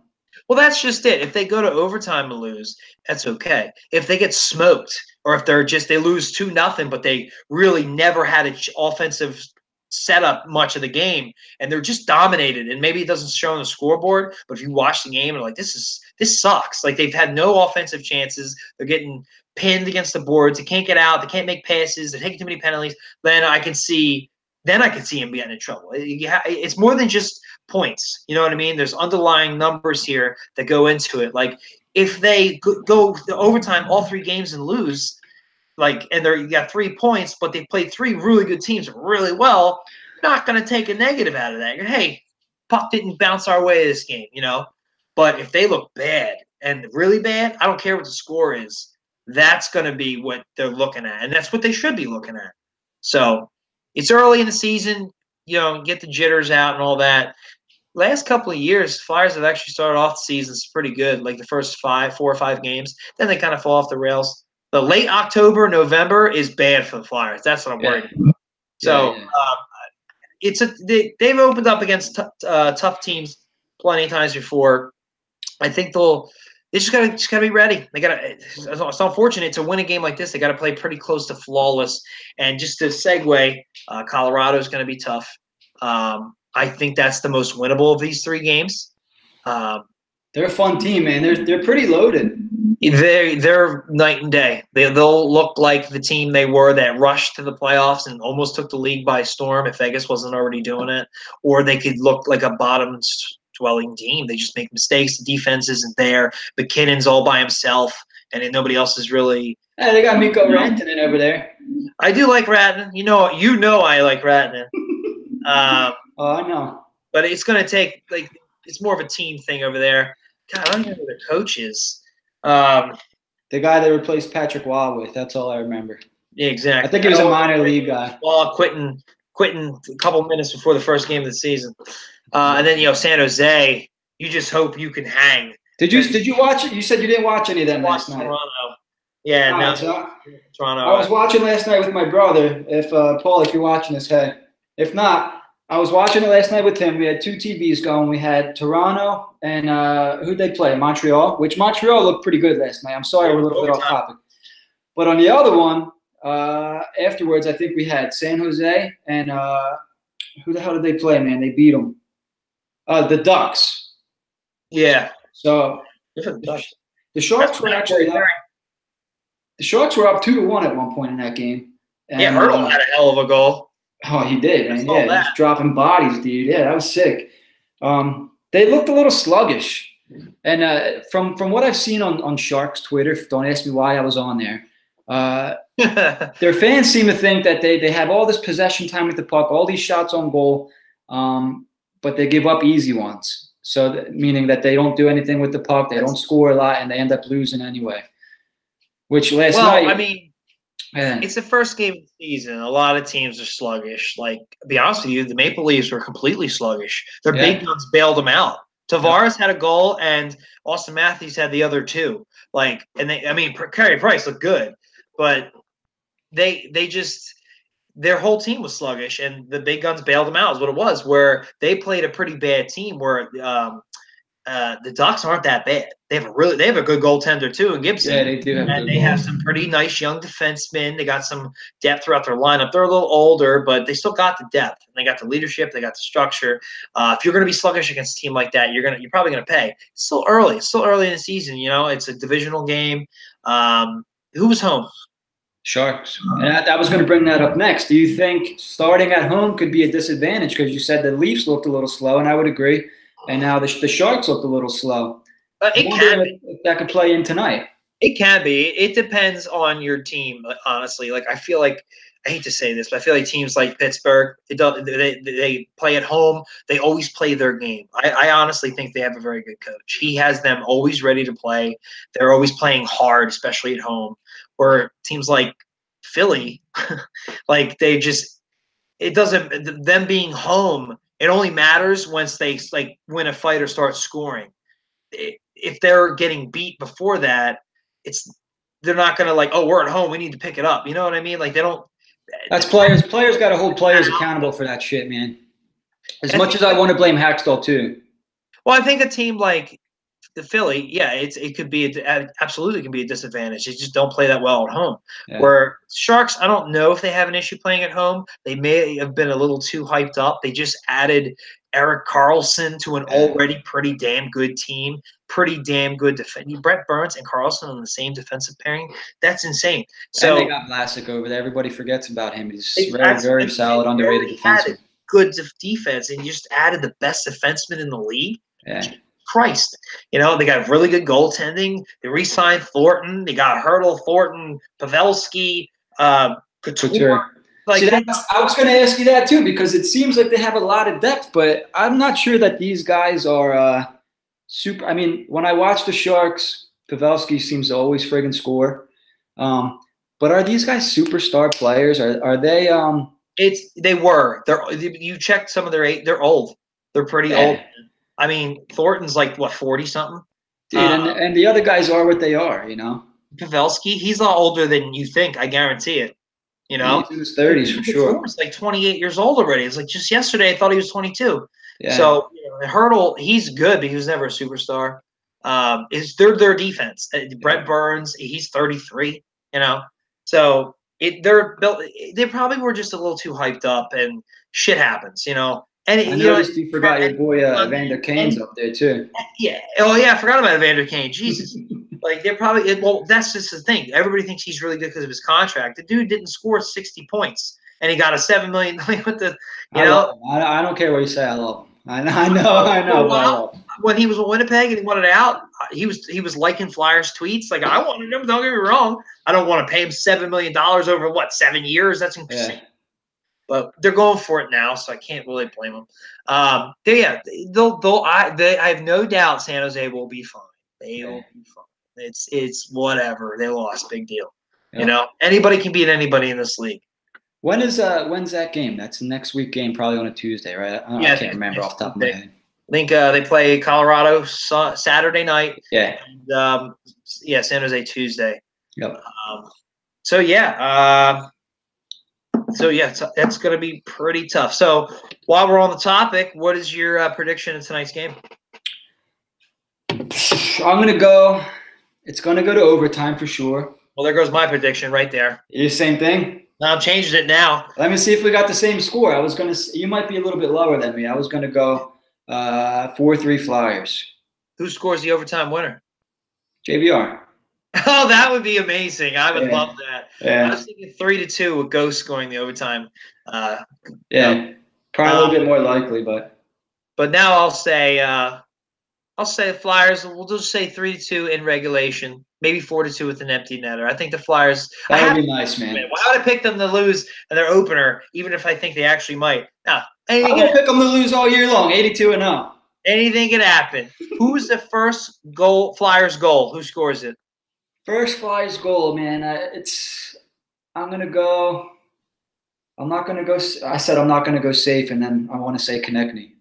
Well, that's just it. If they go to overtime and lose, that's okay. If they get smoked, or if they lose 2-0, but they really never had an offensive setup much of the game, and they're just dominated, and maybe it doesn't show on the scoreboard, but if you watch the game and like this sucks. Like they've had no offensive chances. They're getting pinned against the boards. They can't get out. They can't make passes. They're taking too many penalties. Then I can see him getting in trouble. It's more than just points. You know what I mean? There's underlying numbers here that go into it. Like if they go to overtime all 3 games and lose, and you got 3 points, but they played 3 really good teams really well, you're not going to take a negative out of that. Hey, puck didn't bounce our way this game, But if they look bad and really bad, I don't care what the score is. That's going to be what they're looking at, and that's what they should be looking at. So it's early in the season, get the jitters out and all that. Last couple of years, Flyers have actually started off the seasons pretty good, like the first 4 or 5 games. Then they kind of fall off the rails. The late October, November is bad for the Flyers. That's what I'm worried about. So they've opened up against tough teams plenty of times before. I think they just gotta be ready. It's unfortunate to win a game like this. They got to play pretty close to flawless. And just to segue, Colorado is going to be tough. I think that's the most winnable of these 3 games. They're a fun team, man. They're pretty loaded. They're night and day. They'll look like the team they were that rushed to the playoffs and almost took the league by storm if Vegas wasn't already doing it. Or they could look like a bottom-dwelling team. They just make mistakes. The defense isn't there. McKinnon's all by himself, and then nobody else is really. They got Mikko Rantanen over there. I do like Rantanen. You know I like Rantanen. I know. But it's going to take it's more of a team thing over there. God, I don't even know who the coach is. The guy they replaced Patrick Waugh with. That's all I remember. Yeah, exactly. I think he was a minor league guy. Waugh quitting a couple minutes before the first game of the season. And then San Jose. You just hope you can hang. Did you watch it? You said you didn't watch any of them last night. Toronto. Yeah, Toronto. I was watching last night with my brother. If Paul, if you're watching this, hey. If not, I was watching it last night with him. We had 2 TVs going. We had Toronto and who'd they play? Montreal, which Montreal looked pretty good last night. I'm sorry we're a little bit off topic. But on the other one, afterwards, I think we had San Jose and who the hell did they play, man? They beat them. The Ducks. Yeah. So the Sharks were actually up. The Sharks were up 2-1 at one point in that game. And, Hurdle had a hell of a goal. Oh, he did, man. Yeah, he was dropping bodies, dude. Yeah, that was sick. They looked a little sluggish. And from what I've seen on Sharks Twitter, don't ask me why I was on there, their fans seem to think that they have all this possession time with the puck, all these shots on goal, but they give up easy ones. So meaning that they don't do anything with the puck, they don't score a lot, and they end up losing anyway. Which last night – it's the first game of the season. A lot of teams are sluggish. Like, to be honest with you, the Maple Leafs were completely sluggish. Their big guns bailed them out. Tavares had a goal, and Austin Matthews had the other 2. Carey Price looked good, but they just their whole team was sluggish, and the big guns bailed them out. Is what it was. Where they played a pretty bad team. Where the Ducks aren't that bad. They have a good goaltender too in Gibson. Yeah, they do have and they have some pretty nice young defensemen. They got some depth throughout their lineup. They're a little older, but they still got the depth. And they got the leadership. They got the structure. If you're going to be sluggish against a team like that, you're probably going to pay. It's still early. It's still early in the season. It's a divisional game. Who was home? Sharks. And I was going to bring that up next. Do you think starting at home could be a disadvantage? Because you said the Leafs looked a little slow, and I would agree. And now the Sharks looked a little slow. It can be. If that could play in tonight. It can be. It depends on your team, honestly. Like I feel like I hate to say this, but I feel like teams like Pittsburgh, they play at home. They always play their game. I honestly think they have a very good coach. He has them always ready to play. They're always playing hard, especially at home. Where teams like Philly, like it doesn't. Them being home, it only matters once they like win a fight or start scoring. If they're getting beat before that, they're not going to like, oh, we're at home, we need to pick it up. You know what I mean? Like they don't. That's players. Players got to hold players accountable for that shit, man. As much as I want to blame Hackstall too. Well, I think a team like the Philly, yeah, it could be absolutely can be a disadvantage. They just don't play that well at home. Yeah. Where Sharks, I don't know if they have an issue playing at home. They may have been a little too hyped up. They just added Erik Karlsson to an already pretty damn good team. Pretty damn good defending. Brett Burns and Karlsson on the same defensive pairing. That's insane. So and they got Vlasic over there. Everybody forgets about him. He's very solid, underrated defenseman. Good defense, and you just added the best defenseman in the league. Yeah. Christ. You know, they got really good goaltending. They re-signed Thornton. They got Hurdle, Thornton, Pavelski, Couture. Like, see, I was going to ask you that too, because it seems like they have a lot of depth, but I'm not sure that these guys are super. I mean, when I watch the Sharks, Pavelski seems to always friggin' score. But are these guys superstar players? Are they? They were. You checked some of their. They're old. They're pretty old. I mean, Thornton's like what 40-something. Dude, and the other guys are what they are. You know, Pavelski. He's a lot older than you think. I guarantee it. You know, he's in his 30s for sure. He's like 28 years old already. It's like just yesterday I thought he was 22. Yeah. So Hurdle, he's good, but he was never a superstar. Is their defense? Brett Burns, he's 33. You know, so they're built. They probably were just a little too hyped up, and shit happens. You know. And I noticed you forgot your boy Evander Kane's up there too. Yeah. Oh yeah, I forgot about Evander Kane. Jesus. Like they're probably well. That's just the thing. Everybody thinks he's really good because of his contract. The dude didn't score 60 points, and he got a $7 million. With the, I don't care what you say. I love him. I know. Well, when he was in Winnipeg and he wanted out, he was liking Flyers tweets. Like I wanted him. Don't get me wrong. I don't want to pay him $7 million over 7 years. That's insane. Yeah. But they're going for it now, so I can't really blame them. I have no doubt San Jose will be fine. They will be fine. It's whatever. They lost, big deal. Yeah. You know, anybody can beat anybody in this league. When's that game? That's the next week game, probably on a Tuesday, right? I can't remember off the top of my head. I think they play Colorado Saturday night. Yeah. And, San Jose Tuesday. Yep. That's going to be pretty tough. So while we're on the topic, what is your prediction of tonight's game? I'm going to go – it's going to go to overtime for sure. Well, there goes my prediction right there. You same thing? No, I'm changing it now. Let me see if we got the same score. I was going to – you might be a little bit lower than me. I was going to go 4-3 Flyers. Who scores the overtime winner? JVR. Oh, that would be amazing. I would love that. Yeah. I was thinking 3-2 with Ghost scoring the overtime. Probably a little bit more likely, but now I'll say Flyers. We'll just say 3-2 in regulation, maybe 4-2 with an empty netter. I think the Flyers. That would be nice, man. Why would I pick them to lose in their opener, even if I think they actually might? Now, I would pick them to lose all year long, 82-0. Anything can happen. Who's the first Flyers goal? Who scores it? First Flyers goal, man. I'm not gonna go. I said I'm not gonna go safe, and then I want to say Konechny.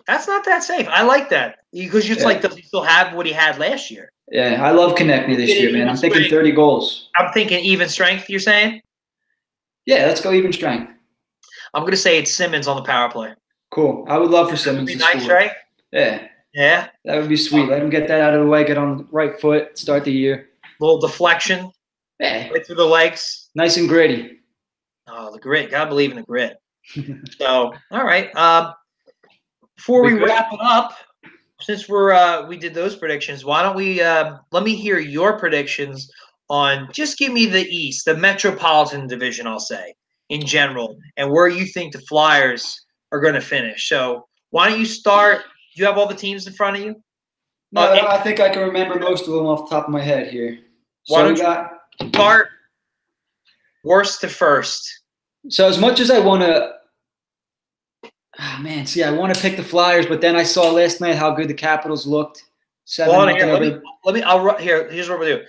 That's not that safe. I like that because it's like, does he still have what he had last year? Yeah, I love Konechny this year, man. I'm thinking 30 goals. I'm thinking even strength. You're saying? Yeah, let's go even strength. I'm gonna say it's Simmons on the power play. Cool. I would love for Simmons to nice, score. Right? Yeah. Yeah. That would be sweet. Let him get that out of the way. Get on the right foot. Start the year. Little deflection. Yeah. Right through the legs. Nice and gritty. Oh, the grit. Gotta believe in the grit. So, all right. Before we wrap it up, since we did those predictions, why don't we let me hear your predictions on just give me the East, the Metropolitan Division, I'll say, in general, and where you think the Flyers are going to finish. So why don't you start? Do you have all the teams in front of you? No, I think I can remember most of them off the top of my head here. Why don't you start worst to first? So as much as I want to, I want to pick the Flyers, but then I saw last night how good the Capitals looked. Here's what we'll do.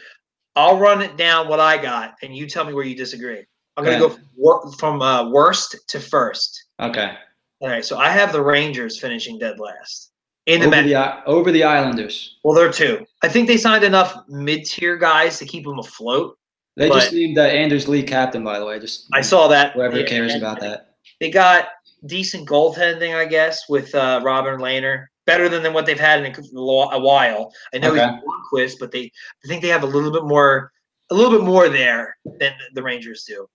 I'll run it down what I got, and you tell me where you disagree. I'm going to go from worst to first. Okay. All right, so I have the Rangers finishing dead last. Over the Islanders. Well, they're two. I think they signed enough mid-tier guys to keep them afloat. They just named Anders Lee captain, by the way. I saw that. Whoever cares about that. They got decent goaltending, I guess, with Robin Lehner. Better than what they've had in a while. I know he's Lundqvist, but I think they have a little bit more there than the Rangers do.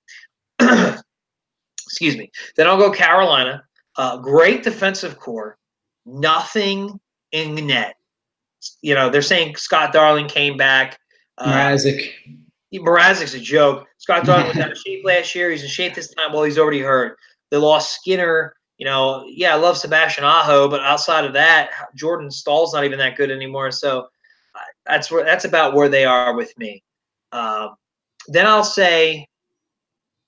Excuse me. Then I'll go Carolina. Great defensive core. Nothing in the net. You know, they're saying Scott Darling came back. Mrazek's a joke. Scott Darling was out of shape last year. He's in shape this time. Well, he's already hurt. They lost Skinner. You know, I love Sebastian Aho, but outside of that, Jordan Stahl's not even that good anymore. So that's about where they are with me. Then I'll say,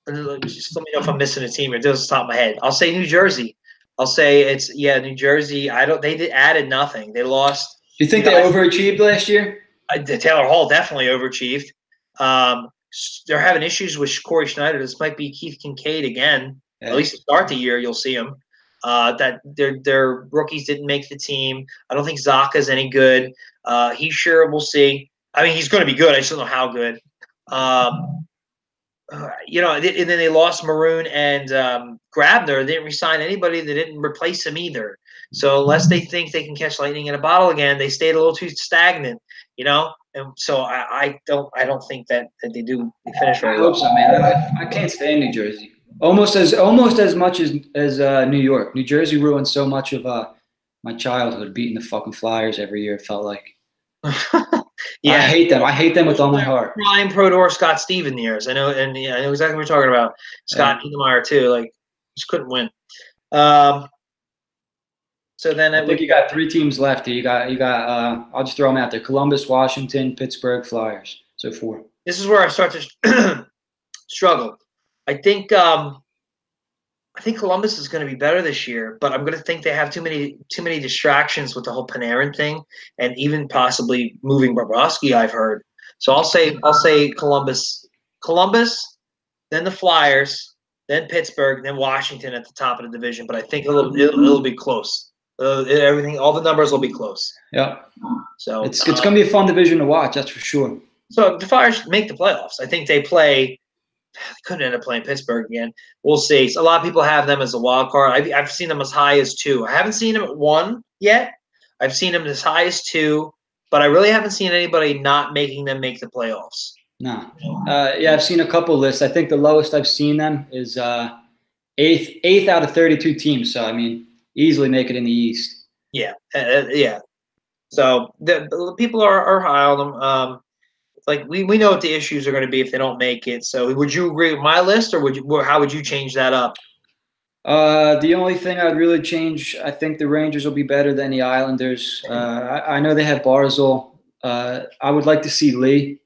just let me know if I'm missing a team. It doesn't top of my head. I'll say New Jersey. I'll say it's New Jersey. They added nothing. They lost. Do you think they overachieved last year? Taylor Hall definitely overachieved. They're having issues with Corey Schneider. This might be Keith Kincaid again. Yeah. At least to start the year, you'll see him. That their rookies didn't make the team. I don't think Zaka's any good. We'll see. I mean, he's going to be good. I just don't know how good. And then they lost Maroon and Grabner. They didn't resign anybody. They didn't replace him either. So unless they think they can catch lightning in a bottle again, they stayed a little too stagnant. And so I don't think that they do finish very well. I hope so, man. I can't stand New Jersey. Almost as much as New York. New Jersey ruined so much of my childhood, beating the fucking Flyers every year. It felt like. Yeah, I hate them. I hate them with all my heart. Prime Prodor, Scott Stevens years. I know, and I know exactly what we're talking about. Scott Niedermayer too. Like, just couldn't win. So then I think you got 3 teams left here. You got. I'll just throw them out there: Columbus, Washington, Pittsburgh, Flyers. So 4. This is where I start to struggle. I think Columbus is going to be better this year, but I'm going to think they have too many distractions with the whole Panarin thing, and even possibly moving Bobrovsky. I've heard. So I'll say Columbus, then the Flyers, then Pittsburgh, then Washington at the top of the division. But I think it'll be close. All the numbers will be close. Yeah. So it's going to be a fun division to watch. That's for sure. So the Flyers make the playoffs. I think they play. They couldn't end up playing Pittsburgh again. We'll see. So a lot of people have them as a wild card. I've seen them as high as 2. I haven't seen them at 1 yet. I've seen them as high as 2, but I really haven't seen anybody not making them make the playoffs. No. I've seen a couple lists. I think the lowest I've seen them is 8th out of 32 teams. So, I mean, easily make it in the East. Yeah. So the people are high on them. We know what the issues are going to be if they don't make it. So would you agree with my list, or how would you change that up? The only thing I'd really change, I think the Rangers will be better than the Islanders. I know they have Barzal. I would like to see Lee,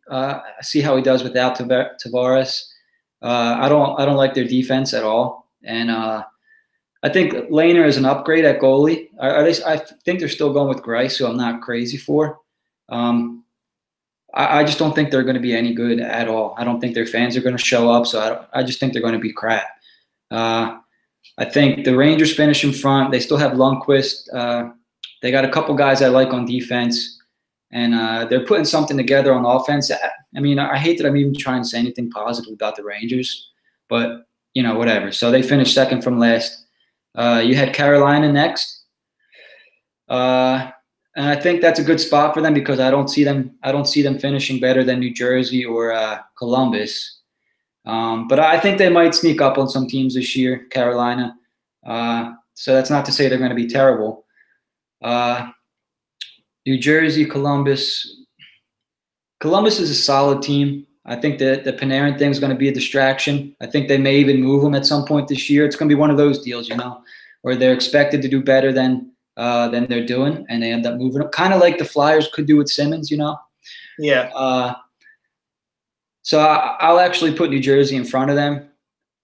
see how he does without Tavares. I don't like their defense at all, and I think Lehner is an upgrade at goalie. I think they're still going with Grice, who I'm not crazy for. I just don't think they're going to be any good at all. I don't think their fans are going to show up, so I just think they're going to be crap. I think the Rangers finish in front. They still have Lundqvist. They got a couple guys I like on defense, and they're putting something together on offense. I mean, I hate that I'm even trying to say anything positive about the Rangers, but, whatever. So they finished second from last. You had Carolina next. And I think that's a good spot for them because I don't see them finishing better than New Jersey or Columbus. But I think they might sneak up on some teams this year, Carolina. So that's not to say they're going to be terrible. New Jersey, Columbus. Columbus is a solid team. I think that the Panarin thing is going to be a distraction. I think they may even move him at some point this year. It's going to be one of those deals, where they're expected to do better than they're doing, and they end up moving him. Kind of like the Flyers could do with Simmons, Yeah. So I'll actually put New Jersey in front of them.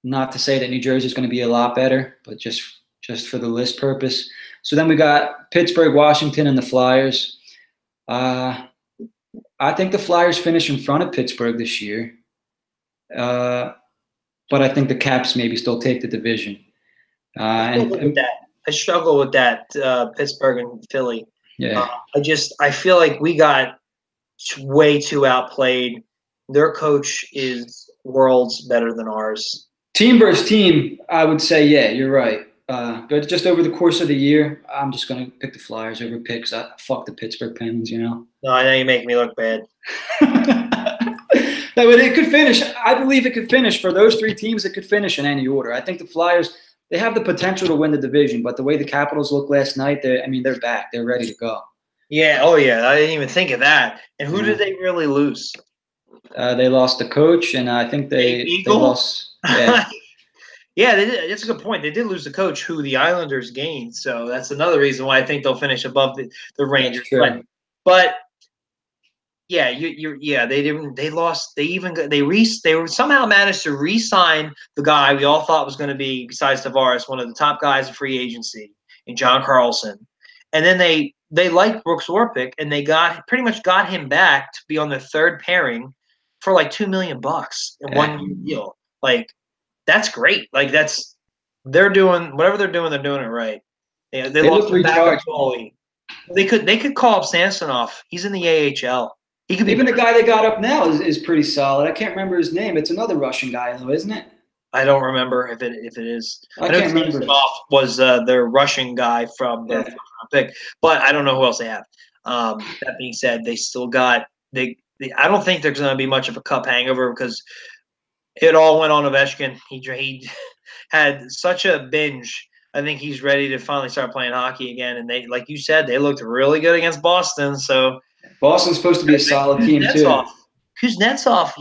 Not to say that New Jersey is going to be a lot better, but just for the list purpose. So then we got Pittsburgh, Washington, and the Flyers. I think the Flyers finish in front of Pittsburgh this year. But I think the Caps maybe still take the division. I struggle with that, Pittsburgh and Philly. Yeah. I feel like we got way too outplayed. Their coach is worlds better than ours. Team versus team, I would say, yeah, you're right. But just over the course of the year, I'm just going to pick the Flyers over picks. Fuck the Pittsburgh Penguins, No, I know you make me look bad. No, but it could finish. I believe it could finish. For those three teams, it could finish in any order. I think the Flyers, they have the potential to win the division, but the way the Capitals looked last night, they're back. They're ready to go. Yeah, oh yeah, I didn't even think of that. And who did they really lose? They lost the coach, and I think they lost. Yeah. Yeah, they did. That's a good point. They did lose the coach who the Islanders gained, so that's another reason why I think they'll finish above the Rangers. But yeah, they didn't. They lost. They somehow managed to re-sign the guy we all thought was going to be, besides Tavares, one of the top guys in free agency, in John Carlson, and then they liked Brooks Orpik, and they pretty much got him back to be on the third pairing for like $2 million in 1 year deal. Like, that's great. Like, they're doing whatever they're doing it right. Yeah, they lost the backup goalie. They could call up Samsonov. He's in the AHL. He could be even the guy they got up now is pretty solid. I can't remember his name. It's another Russian guy though, isn't it? I don't remember if it is. I can't remember. Samsonov was their Russian guy from their first round pick, but I don't know who else they have. That being said, they still got I don't think there's going to be much of a cup hangover because it all went on Ovechkin. He had such a binge. I think he's ready to finally start playing hockey again. And they, like you said, they looked really good against Boston. So Boston's supposed to be a solid team too. Kuznetsov,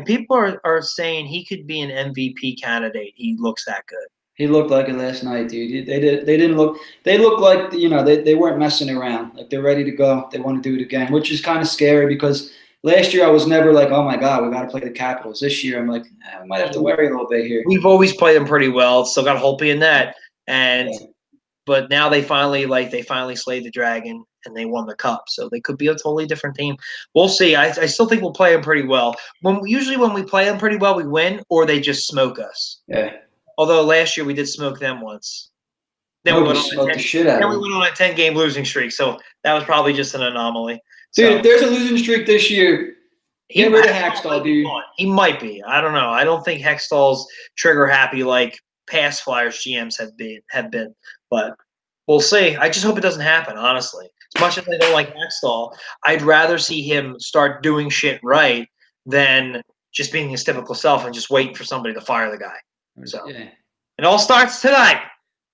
people are saying he could be an MVP candidate. He looks that good. He looked like it last night, dude. They looked like they weren't messing around. Like they're ready to go. They want to do it again, which is kind of scary because last year I was never like, oh my God, we got to play the Capitals. This year I'm like, we might have to worry a little bit here. We've always played them pretty well. Still got Holtby in that, but now they finally slayed the dragon and they won the cup. So they could be a totally different team. We'll see. I still think we'll play them pretty well. Usually when we play them pretty well, we win or they just smoke us. Yeah. Although last year we did smoke them once. Then we went on a 10-game losing streak. So that was probably just an anomaly. Dude, if there's a losing streak this year, get rid of Hextall, dude. He might be. I don't know. I don't think Hextall's trigger happy like past Flyers GMs have been. But we'll see. I just hope it doesn't happen, honestly. As much as I don't like Hextall, I'd rather see him start doing shit right than just being his typical self and just waiting for somebody to fire the guy. So it all starts tonight.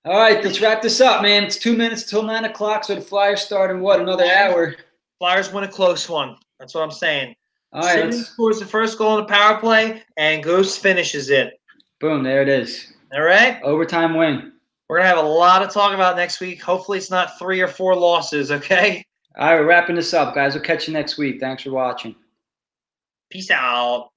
All right, let's wrap this up, man. It's 2 minutes till 9 o'clock, so the Flyers start in another hour. Flyers win a close one. That's what I'm saying. All right, Simmons scores the first goal in the power play, and Goose finishes it. Boom, there it is. All right? Overtime win. We're going to have a lot to talk about next week. Hopefully it's not 3 or 4 losses, okay? All right, we're wrapping this up, guys. We'll catch you next week. Thanks for watching. Peace out.